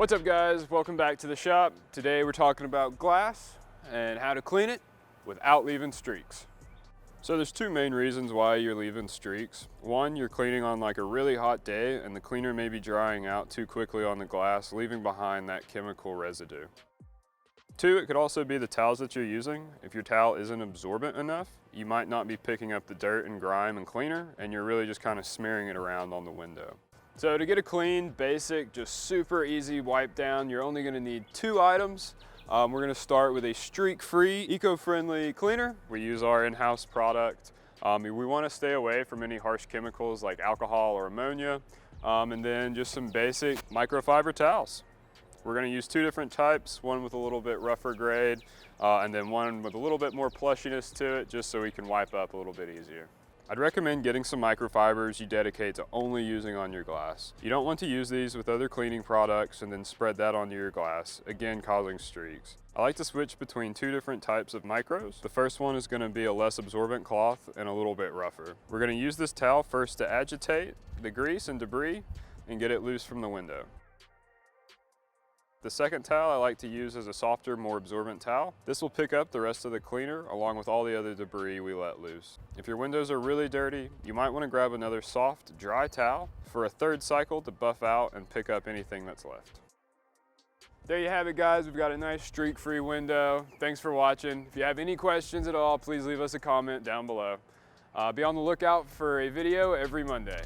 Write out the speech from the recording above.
What's up guys, welcome back to the shop. Today we're talking about glass and how to clean it without leaving streaks. So there's two main reasons why you're leaving streaks. One, you're cleaning on like a really hot day and the cleaner may be drying out too quickly on the glass, leaving behind that chemical residue. Two, it could also be the towels that you're using. If your towel isn't absorbent enough, you might not be picking up the dirt and grime and cleaner, and you're really just kind of smearing it around on the window. So to get a clean, basic, just super easy wipe down, you're only gonna need two items. We're gonna start with a streak-free, eco-friendly cleaner. We use our in-house product. We wanna stay away from any harsh chemicals like alcohol or ammonia, and then just some basic microfiber towels. We're gonna use two different types, one with a little bit rougher grade, and then one with a little bit more plushiness to it, just so we can wipe up a little bit easier. I'd recommend getting some microfibers you dedicate to only using on your glass. You don't want to use these with other cleaning products and then spread that onto your glass, again causing streaks. I like to switch between two different types of micros. The first one is gonna be a less absorbent cloth and a little bit rougher. We're gonna use this towel first to agitate the grease and debris and get it loose from the window. The second towel I like to use as a softer, more absorbent towel. This will pick up the rest of the cleaner along with all the other debris we let loose. If your windows are really dirty, you might want to grab another soft, dry towel for a third cycle to buff out and pick up anything that's left. There you have it guys, we've got a nice streak-free window. Thanks for watching. If you have any questions at all, please leave us a comment down below. Be on the lookout for a video every Monday.